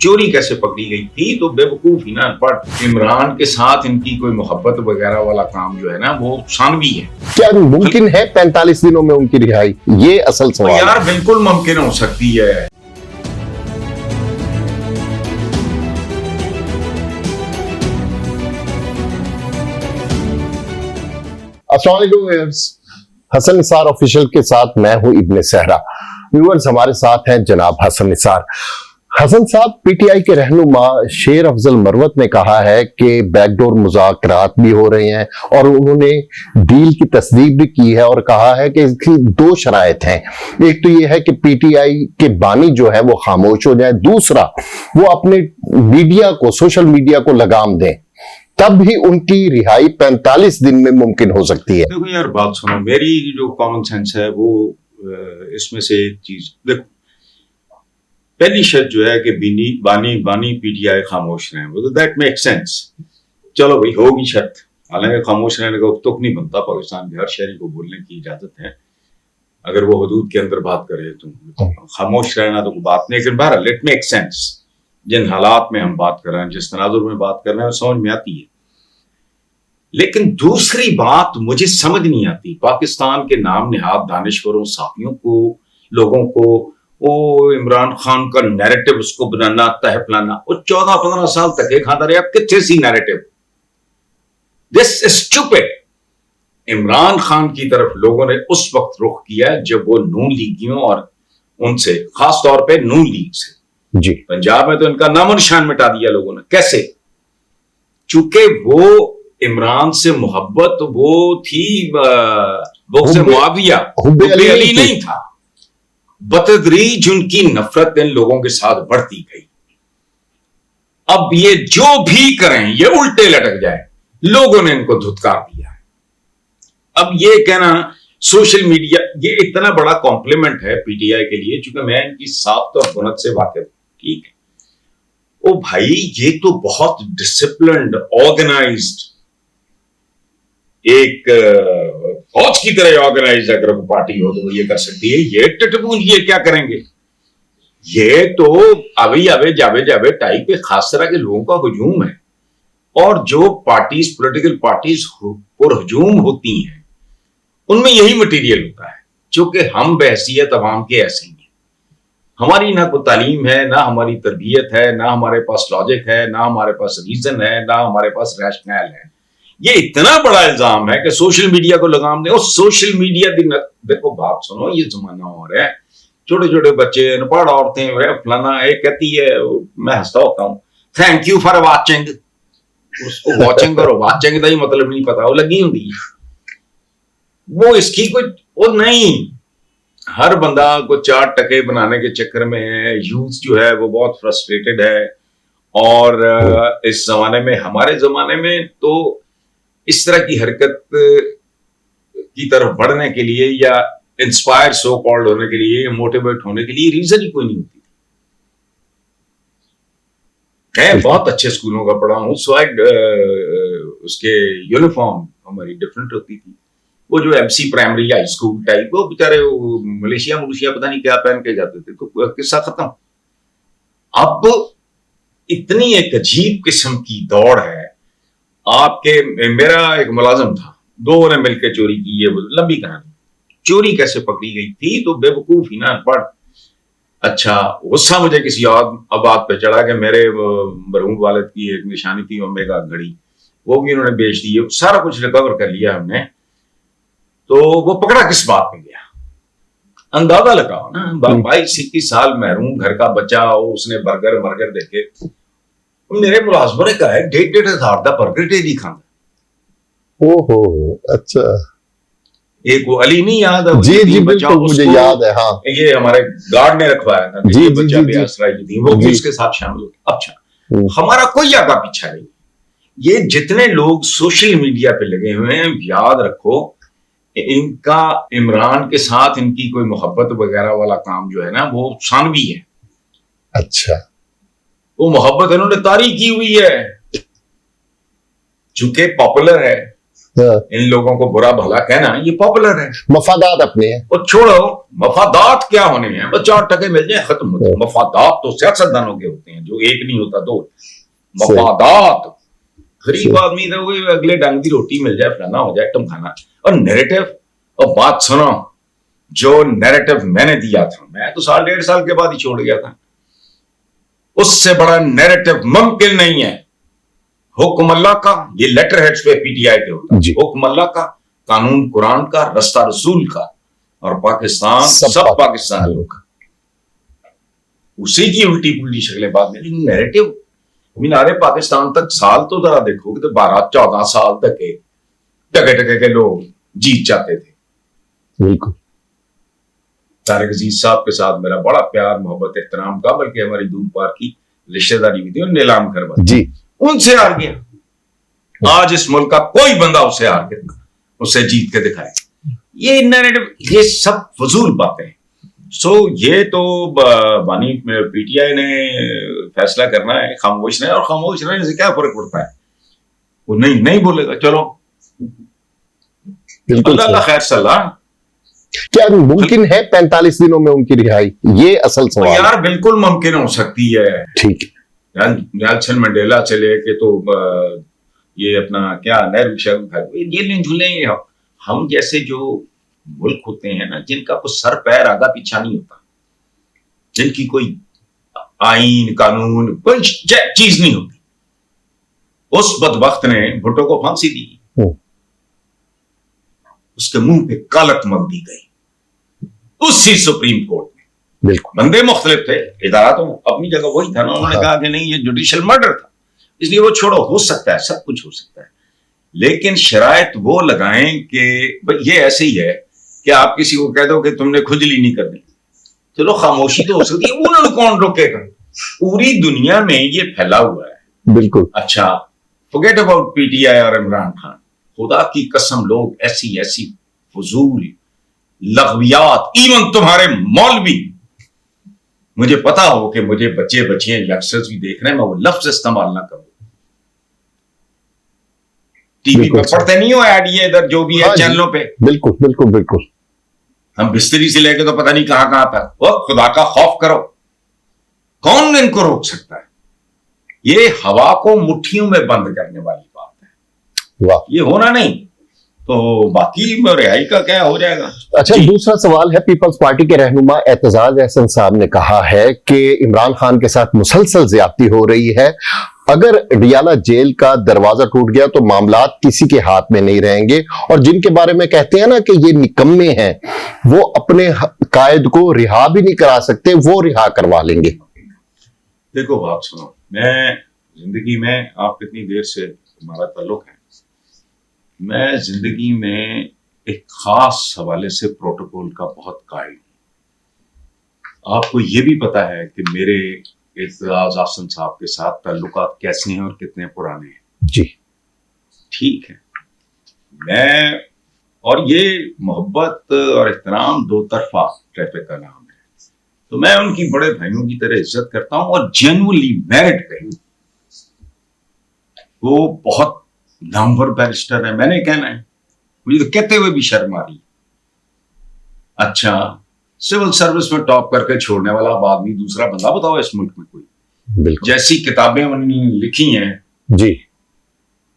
चोरी कैसे पकड़ी गई थी? तो बेवकूफ ही ना, बट इमरान के साथ इनकी कोई मोहब्बत वगैरह वाला काम जो है ना वो सानवी है। क्या मुमकिन है 45 दिनों में उनकी रिहाई? ये असल तो सवाल यार बिल्कुल मुमकिन हो सकती है। अस्सलाम वालेकुम व्यूअर्स, हसन निसार ऑफिशियल के साथ मैं हूं इब्ने सहरा। व्यूअर्स, हमारे साथ हैं जनाब हसन निसार। हसन साहब, पीटीआई के रहनुमा शेर अफजल मरवत ने कहा है कि बैकडोर मुज़ाकरात भी हो रहे हैं और उन्होंने डील की तस्दीक भी की है और कहा है कि इसकी दो शराइत हैं। एक तो ये है कि पीटीआई के बानी जो है वो खामोश हो जाए, दूसरा वो अपने मीडिया को, सोशल मीडिया को लगाम दें, तब भी उनकी रिहाई 45 दिन में मुमकिन हो सकती है। देखो यार, बात सुनो, मेरी जो कॉमन सेंस है वो इसमें से एक चीज देखो, पहली शर्त जो है कि बानी पीटीआई खामोश रहें, वो तो दैट मेक सेंस। चलो भाई, होगी शर्त, हालांकि खामोश रहने का तुक नहीं बनता, पाकिस्तान के हर शहरी को बोलने की इजाजत है अगर वो हदूद के अंदर बात करे तो खामोश रहना तो कोई बात नहीं, लेकिन बहरहाल इट मेक सेंस। जिन हालात में हम बात कर रहे हैं, जिस तनाजुर में बात कर रहे हैं, समझ में आती है। लेकिन दूसरी बात मुझे समझ नहीं आती, पाकिस्तान के नाम निहाद दानिश्वरों, साथियों को, लोगों को वो इमरान खान का नैरेटिव उसको बनाना, तह फलाना, वो 14-15 साल तक एक खाता रहे, अब कितने सी narrative. This stupid. Imran Khan की तरफ लोगों ने उस वक्त रुख किया जब वो नून लीगियों और उनसे, खास तौर पे नून लीग से जी, पंजाब में तो इनका नामो निशान मिटा दिया लोगों ने। कैसे? चूंकि वो इमरान से मोहब्बत वो थी, वो से मुआविया, हुब्बे अली नहीं था। बतदरीज उनकी नफरत इन लोगों के साथ बढ़ती गई। अब ये जो भी करें ये उल्टे लटक जाए, लोगों ने इनको धुतकार दिया है। अब ये कहना सोशल मीडिया, ये इतना बड़ा कॉम्प्लीमेंट है पीटीआई के लिए, चूंकि मैं इनकी साख्त और बुनत से वाकिफ, ठीक है। ओ भाई, ये तो बहुत डिसिप्लिन्ड, ऑर्गेनाइज्ड, एक फौज की तरह ऑर्गेनाइज अगर पार्टी हो तो ये कर सकती है। ये टटपूंज ये क्या करेंगे? ये तो अभी अवे जावे जावे टाइप के खास तरह के लोगों का हुजूम है। और जो पार्टीज, पॉलिटिकल पार्टीज पर हुजूम होती हैं, उनमें यही मटेरियल होता है। चूंकि हम बहसियत अवाम के ऐसे ही हैं, हमारी ना कोई तालीम है, ना हमारी तरबियत है, ना हमारे पास लॉजिक है, ना हमारे पास रीजन है, ना हमारे पास रैशनल है। ये इतना बड़ा इल्जाम है कि सोशल मीडिया को लगाम दे। और सोशल मीडिया दिन, देखो बात सुनो, ये जमाना हो रहा है, छोटे छोटे बच्चे, अनपढ़ औरतें, फलाना, एक कहती है, मैं हंसता होता हूँ, थैंक यू फॉर वाचिंग। उसको वाचिंग करो, वाचिंग का ही मतलब नहीं पता, वो लगी होंगी। वो इसकी कोई वो नहीं, हर बंदा को 4 टके बनाने के चक्कर में है। यूथ जो है वो बहुत फ्रस्ट्रेटेड है। और इस जमाने में, हमारे जमाने में तो इस तरह की हरकत की तरफ बढ़ने के लिए या इंस्पायर सो कॉल्ड होने के लिए, मोटिवेट होने के लिए रीजन ही कोई नहीं होती। मैं बहुत अच्छे स्कूलों का पढ़ा हूँ, उसके यूनिफॉर्म हमारी डिफरेंट होती थी। वो जो MC primary high school type, वो बेचारे मलेशिया पता नहीं क्या पहन के जाते थे, तो किस्सा खत्म। अब इतनी एक अजीब किस्म की दौड़ है। मेरा एक मुलाजिम था, 2 ने मिलकर चोरी की, ये लंबी कहानी। चोरी कैसे पकड़ी गई थी? तो बेवकूफ ही ना, पढ़। अच्छा, गुस्सा मुझे किसी और बात पे चढ़ा कि मेरे मरहूम वालिद की एक निशानी थी ओमेगा घड़ी, वो भी उन्होंने बेच दी। सारा कुछ रिकवर कर लिया हमने। तो वो पकड़ा किस बात में गया? अंदाजा लगाओ ना, 22-21 साल महरूम घर का बच्चा हो, उसने बर्गर देखे। मेरे मुलाजमों ने कहा है 1,500 का बर्गर डेली खाना। ओहो, अच्छा। एक वो अली नहीं याद है? जी जी, बिल्कुल मुझे याद है। हाँ, ये हमारे गार्ड ने रखवाया था, जी, ये जी, बच्चा जी, बेआसरा थी, वो भी उसके साथ शामिल हो गया। अच्छा, हमारा कोई आगा पीछा नहीं। ये जितने लोग सोशल मीडिया पे लगे हुए हैं, याद रखो, इनका इमरान के साथ इनकी कोई मोहब्बत वगैरह वाला काम जो है ना वो सानवी है। अच्छा, वो मोहब्बत इन्होंने तारी की हुई है, चूंकि पॉपुलर है, हाँ, इन लोगों को बुरा भला कहना ये पॉपुलर है। मफादात अपने हैं। और छोड़ो, मफादात क्या होने हैं, बस 4 टके मिल जाए खत्म होता है। मफादात तो सियासतदानों के होते हैं, जो एक नहीं होता दो। मफादात गरीब आदमी तो वही अगले डंग की रोटी मिल जाए, फलाना हो जाए, तुम खाना। और नैरेटिव, और बात सुनो, जो नैरेटिव मैंने दिया था, मैं तो 1.5 साल के बाद ही छोड़ गया था, उससे बड़ा नैरेटिव मुमकिन नहीं है। हुक्म अल्लाह का, ये लेटर हेड्स पे पीटीआई के होता है, हुक्म अल्लाह का, कानून कुरान का, रास्ता रसूल का, और पाकिस्तान सब पाकिस्तानियों का। उसी की उल्टी पुल्टी शक्लें बात में, लेकिन नैरेटिव मीनारे पाकिस्तान तक साल तो जरा देखोगे तो 12-14 साल तक के टके टके के लोग जीत जाते थे। बिल्कुल। तारिक अजीज साहब के साथ मेरा बड़ा प्यार मोहब्बत एहतराम का, बल्कि हमारी दूर पार की रिश्तेदारी भी थी, नीलाम करवा जी, उनसे हार गया। आज इस मुल्क का कोई बंदा उससे हार के, उससे जीत के दिखाए। ये नैरेटिव, ये सब फजूल बातें। सो ये तो बानी पीटीआई ने फैसला करना है, खामोश रहे, और खामोश रहने से क्या फर्क पड़ता है, वो नहीं बोलेगा, चलो अल्लाह खैर सलाह। क्या मुमकिन है 45 दिनों में उनकी रिहाई? ये असल सवाल यार बिल्कुल मुमकिन हो सकती है। ठीक है। नेल्सन मंडेला से लेके तो ये अपना क्या नेहरू, ये झूले, हम जैसे जो मुल्क होते हैं ना, जिनका कोई सर पैर आगा पीछा नहीं होता, जिनकी कोई आईन कानून कोई चीज नहीं होती, उस बदबख्त ने भुट्टो को फांसी दी, उसके मुंह पे कालक मल दी गई उसी सुप्रीम कोर्ट में। बिल्कुल, बंदे मुख्तलिफ थे, इदारा तो अपनी जगह वही था ना। उन्होंने कहा कि नहीं, ये जुडिशियल मर्डर था, इसलिए वो छोड़ो, हो सकता है, सब कुछ हो सकता है, लेकिन शराइत वो लगाएं कि ये ऐसे ही है कि आप किसी को कह दो कि तुमने खुजली नहीं करनी, चलो खामोशी तो हो सकती है, उन्होंने कौन रोकेगा? पूरी दुनिया में ये फैला हुआ है। बिल्कुल। अच्छा, फॉरगेट अबाउट पीटीआई और इमरान खान, खुदा की कसम लोग ऐसी ऐसी फजूल लग़वियात, इवन तुम्हारे मौलवी, मुझे पता हो कि मुझे बच्चे बच्चियां यंगस्टर्स भी देख रहे हैं, मैं वो लफ्ज इस्तेमाल ना करूं। टीवी पे पढ़ते नहीं हो ऐड, ये इधर जो भी है चैनलों पे, बिल्कुल बिल्कुल बिल्कुल। हम बिस्तरी से लेके तो पता नहीं कहां कहां तक, वो खुदा का खौफ करो, कौन इनको रोक सकता है? ये हवा को मुट्ठियों में बंद करने वाली बात है। वाह, ये होना नहीं तो बाकी रिहाई का क्या हो जाएगा। अच्छा, दूसरा सवाल है, पीपल्स पार्टी के रहनुमा एतजाज अहसन साहब ने कहा है कि इमरान खान के साथ मुसलसल ज्यादती हो रही है, अगर डियाला जेल का दरवाजा टूट गया तो मामलात किसी के हाथ में नहीं रहेंगे, और जिनके बारे में कहते हैं ना कि ये निकम्मे हैं, वो अपने कायद को रिहा भी नहीं करा सकते, वो रिहा करवा लेंगे। देखो बात सुनो, मैं जिंदगी में, आप कितनी देर से हमारा ताल्लुक है, मैं जिंदगी में एक खास हवाले से प्रोटोकॉल का बहुत कायल हूं। आपको ये भी पता है कि मेरे एतजाज आसन साहब के साथ ताल्लुकात कैसे हैं और कितने पुराने हैं। जी ठीक है, मैं, और ये मोहब्बत और एहतराम दो तरफा ट्रैफिक का नाम है, तो मैं उनकी बड़े भाइयों की तरह इज्जत करता हूं, और जेन्युइनली मेरिट पे वो बहुत नामवर बैरिस्टर है, मैंने कहना है, मुझे तो कहते हुए भी शर्म आ रही है। अच्छा, सिविल सर्विस में टॉप करके छोड़ने वाला आदमी दूसरा बंदा बताओ इस मुल्क में कोई? जैसी किताबें उन्होंने लिखी हैं जी,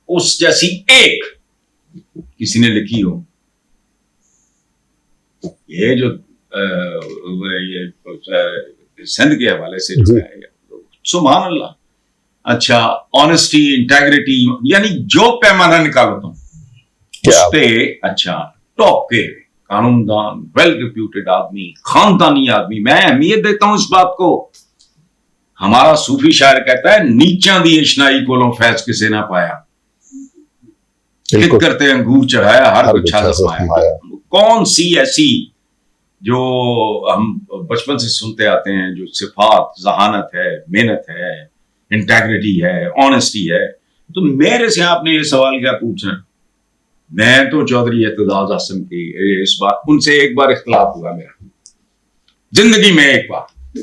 उस जैसी एक किसी ने लिखी हो। ये जो ये सिंध के हवाले से जो है, सुभान अल्लाह। अच्छा, ऑनेस्टी, इंटेग्रिटी, यानी जो पैमाना निकालो तुम उस पे, अच्छा टॉप के कानूनदान, वेल रिप्यूटेड आदमी, खानदानी आदमी। मैं अहमियत देता हूं इस बात को। हमारा सूफी शायर कहता है, नीचा दी इश्नाई कोलों फैज किसे ना पाया, कित करते अंगूर चढ़ाया हर कुछ आजमाया। कौन सी ऐसी जो हम बचपन से सुनते आते हैं, जो सिफात, जहानत है, मेहनत है, इंटेग्रिटी है, ऑनेस्टी है, तो मेरे से आपने ये सवाल क्या पूछा? मैं तो चौधरी एतजाज आसन की इस बार उनसे एक बार इख्तिलाफ हुआ मेरा जिंदगी में, एक बार।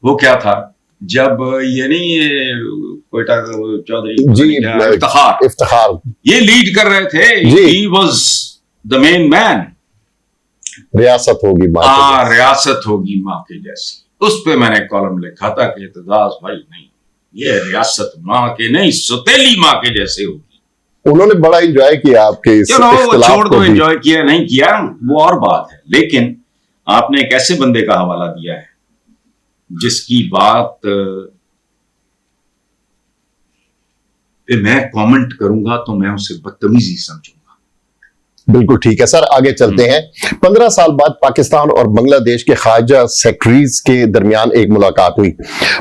वो क्या था, जब ये नहीं ये कोयटा का वो चौधरी जी, इफ्तिखार ये लीड कर रहे थे, जी। He was the main man. रियासत होगी माँ के जैसी। रियासत होगी माँ के जैसी, उस पे मैंने कॉलम लिखा था कि एतजाज भाई नहीं, ये रियासत माँ के नहीं सौतेली माँ के जैसे होगी। उन्होंने बड़ा एंजॉय किया आपके इस चलो वो इख्तिलाफ छोड़ को दो, भी। एंजॉय किया नहीं किया वो और बात है, लेकिन आपने एक ऐसे बंदे का हवाला दिया है जिसकी बात पे मैं कमेंट करूंगा तो मैं उसे बदतमीजी समझूंगा। बिल्कुल ठीक है सर, आगे चलते हैं। 15 साल बाद पाकिस्तान और बांग्लादेश के खारजा सेक्रेटरीज के दरमियान एक मुलाकात हुई।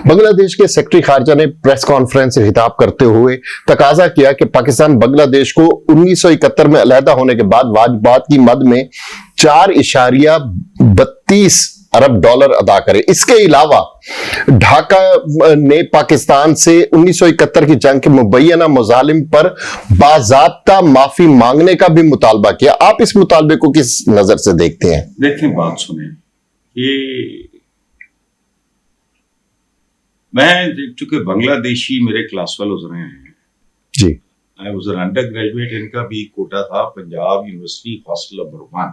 बांग्लादेश के सेक्रेटरी खारजा ने प्रेस कॉन्फ्रेंस से खिताब करते हुए तकाजा किया कि पाकिस्तान बांग्लादेश को 1971 में अलहदा होने के बाद वाजबात की मद में 4.32 अरब डॉलर अदा करे। इसके अलावा ढाका ने पाकिस्तान से 1971 की जंग के मुबैना मुजालिम पर बाज़ाब्ता माफी मांगने का भी मुतालबा किया। आप इस मुतालबे को किस नजर से देखते हैं? देखें, बात सुने, ये मैं चूंकि बांग्लादेशी मेरे क्लास फेलोज रहे हैं जी, I was an undergraduate, इनका भी कोटा था पंजाब यूनिवर्सिटी हॉस्टल नंबर 1,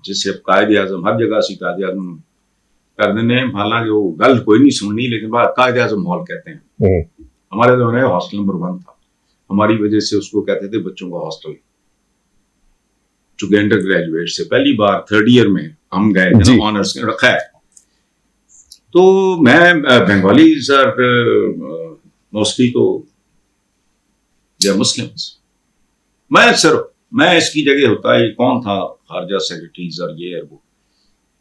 जिससे अब कायदे आजम हर जगह से कायदे आजम कर देने, हालांकि वो गल कोई नहीं सुननी, लेकिन बात कायदे आजम हॉल कहते हैं। हमारे जो है हॉस्टल नंबर 1 था, हमारी वजह से उसको कहते थे बच्चों का हॉस्टल। चूंकि अंडर ग्रेजुएट से पहली बार 3rd ईयर में हम गए थे, ऑनर्स रखा है, तो मैं बंगाली सर मोस्टली तो मुस्लिम्स, मैं इसकी जगह होता है कौन था खारजा सेक्रेटरीज और ये वो,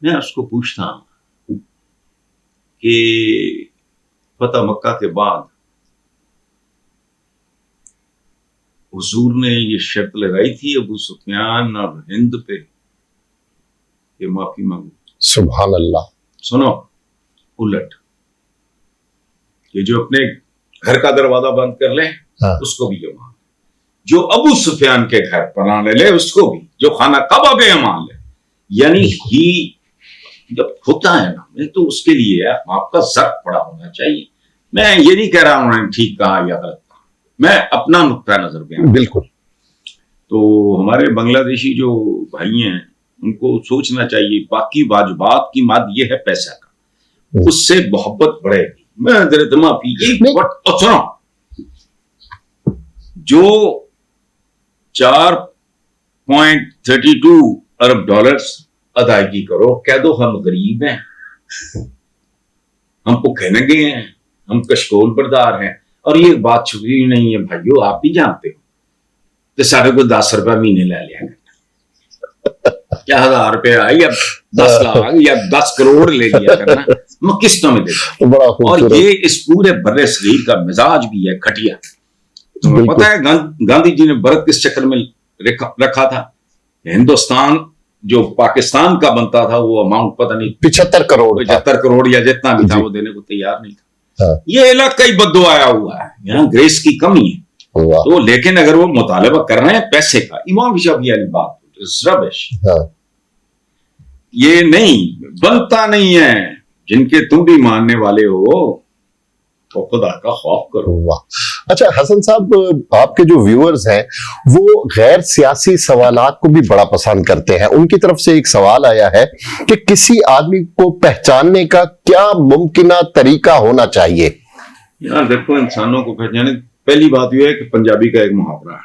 मैं उसको पूछता कि फतह मक्का के बाद हुजूर ने ये शर्त लगाई थी अबू सुफियान और हिंद पे कि माफी मांगो। सुभान अल्लाह। सुनो, उलट ये जो अपने घर का दरवाजा बंद कर ले, हाँ। उसको भी ये मान, जो अबू सुफियान के घर पनाह ले ले उसको भी, जो खाना काबा पे मान ले, यानी ही जब होता है ना, मैं तो उसके लिए आपका जब्त पड़ा होना चाहिए। मैं ये नहीं कह रहा हूं उन्होंने ठीक कहा या गलत कहा, मैं अपना नुक्ता नजर बयान। बिल्कुल। तो हमारे बांग्लादेशी जो भाई हैं उनको सोचना चाहिए, बाकी वाजबात की मद ये है पैसा का, उससे मोहब्बत बढ़ेगी। मैं जरा माफी सुनो, जो 4.32 अरब डॉलर्स अदायगी करो, कह दो हम गरीब हैं, हम भूखे नंगे हैं, हम कशकोल बरदार हैं, और ये बात छुपी नहीं है भाइयों, आप भी जानते हो, तो साढ़े को 10 रुपया महीने ले लिया क्या 1000 रुपया या 10 लाख या 10 करोड़ ले लिया करना, मैं किस्तों में देता हूं। और ये इस पूरे बर्रे सगीर का मिजाज भी है घटिया। तुम्हें पता है गांधी जी ने भारत किस चक्कर में रखा था? हिंदुस्तान जो पाकिस्तान का बनता था वो अमाउंट पता नहीं 75 करोड़ या जितना भी था वो देने को तैयार नहीं था। हाँ। ये इलाका ही बद्दो आया हुआ है, यहाँ ग्रेस की कमी है। तो लेकिन अगर वो मुतालबा कर रहे हैं पैसे का, इमाम शाफी वाली बात रबिश, हाँ। ये नहीं बनता नहीं है। जिनके तुम भी मानने वाले हो तो खुदा का खौफ करो। वाह। अच्छा हसन साहब, आपके जो व्यूअर्स हैं वो गैर सियासी सवालात को भी बड़ा पसंद करते हैं। उनकी तरफ से एक सवाल आया है कि किसी आदमी को पहचानने का क्या मुमकिना तरीका होना चाहिए? यार देखो, इंसानों को पहचाने पहली बात यह है कि पंजाबी का एक मुहावरा है,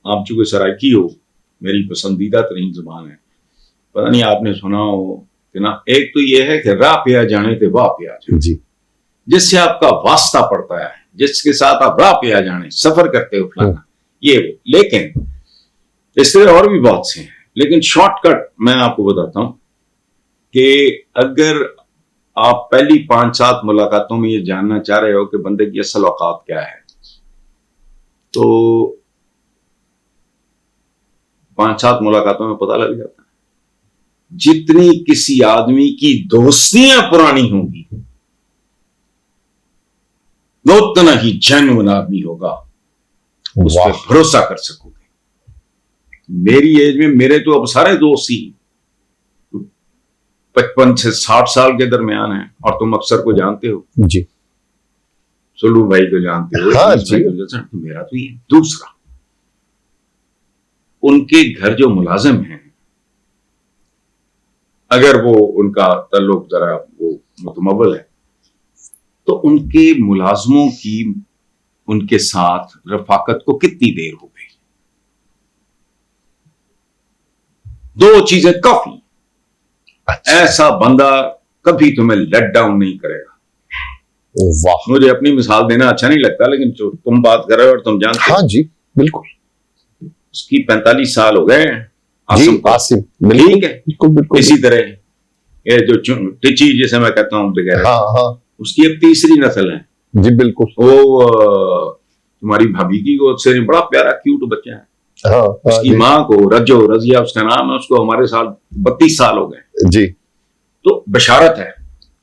आप चूंकि सराइकी हो, मेरी पसंदीदा तरीन जुबान है, पता नहीं आपने सुना हो कि ना। एक तो यह है कि राह पे आ जाने ते वाह पे आ जाने, जी, जिससे आपका वास्ता पड़ता है, जिसके साथ आप राह पे आ जाने, सफर करते हो फलाना ये। लेकिन इस तरह और भी बहुत से हैं, लेकिन शॉर्टकट मैं आपको बताता हूं कि अगर आप पहली 5-7 मुलाकातों में ये जानना चाह रहे हो कि बंदे की असल औकात क्या है, तो 5-7 मुलाकातों में पता लग जाता है। जितनी किसी आदमी की दोस्तियां पुरानी होंगी, उतना ही जेन्युइन आदमी होगा, उस पर भरोसा कर सकोगे। मेरी एज में मेरे तो अब सारे दोस्त ही 55 से 60 साल के दरमियान है, और तुम अक्सर को जानते हो, जी सुलू भाई को जानते हो, हाँ इद्रीस भाई जी। को जानते हो, मेरा तो ये दूसरा, उनके घर जो मुलाजिम हैं, अगर वो उनका ताल्लुक जरा वो मुतमव्वल है, तो उनके मुलाजमों की उनके साथ रफाकत को कितनी देर हो गई? 2 चीजें काफी। अच्छा, ऐसा बंदा कभी तुम्हें लेट डाउन नहीं करेगा। वाह, मुझे अपनी मिसाल देना अच्छा नहीं लगता, लेकिन जो तुम बात कर रहे हो और तुम जानते हो, हाँ जी बिल्कुल, उसकी 45 साल हो गए जी आसिम को। आसिम, बिल्कुल ठीक है, बिल्कुल बिल्कुल, इसी तरह ये जो टिची जिसे मैं कहता हूँ वगैरह, हाँ हाँ उसकी अब 3री नस्ल है। जी बिल्कुल, वो तुम्हारी भाभी की गोद से बड़ा प्यारा क्यूट बच्चा है। हाँ हाँ उसकी जी, माँ को रजिया उसका नाम है, उसको हमारे साल 32 साल हो गए। जी तो बशारत है।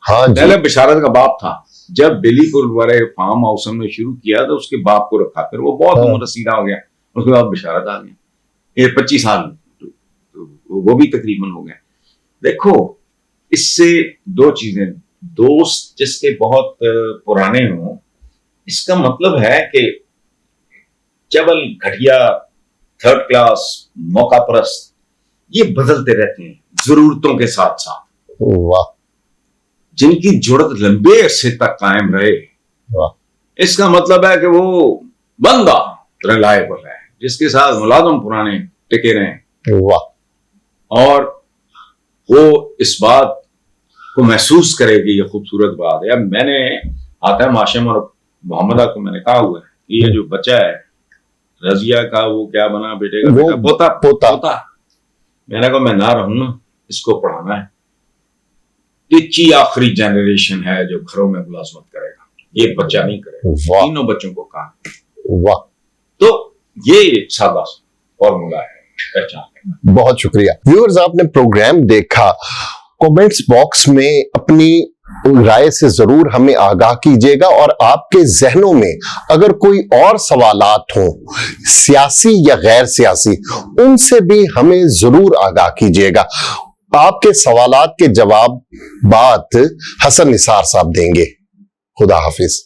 हाँ जी, पहले बशारत का बाप था। जब बिलीपुर वाले फार्म हाउस हमने शुरू किया तो उसके बाप को रखा, फिर वो बहुत हाँ। उम्र रसीदा हो गया, उसके बाद बशारत आ गया। ये 25 साल तो वो भी तकरीबन हो गए। देखो, इससे 2 चीजें, दोस्त जिसके बहुत पुराने हों, इसका मतलब है कि चवल, घटिया, 3rd क्लास, मौका परस्त, ये बदलते रहते हैं जरूरतों के साथ साथ। वाह जिनकी जुड़त लंबे अरसे तक कायम रहे, वाह, इसका मतलब है कि वो बंदा रिलायबल है, जिसके साथ मुलाजम पुराने टिके रहे, वाह, और वो इस बात को महसूस करे कि ये खूबसूरत बात है। अब मैंने हातिम हाशिम और मोहम्मदा को मैंने कहा हुआ है कि ये जो बच्चा है रजिया का, वो क्या बना बेटे का? वो बेटा पोता। मैंने कहा मैं ना रहूंगा, इसको पढ़ाना है। टिची आखिरी जनरेशन है जो घरों में मुलाजमत करेगा, ये बच्चा नहीं करेगा। वाह 3 बच्चों को कहा। वाह, तो ये सादा फॉर्मूला है पहचान। बहुत शुक्रिया। व्यूअर्स, आपने प्रोग्राम देखा, कमेंट्स बॉक्स में अपनी राय से जरूर हमें आगाह कीजिएगा, और आपके जहनों में अगर कोई और सवालात हों, सियासी या गैर सियासी, उनसे भी हमें जरूर आगाह कीजिएगा। आपके सवालात के जवाब बात हसन निसार साहब देंगे। खुदा हाफिज।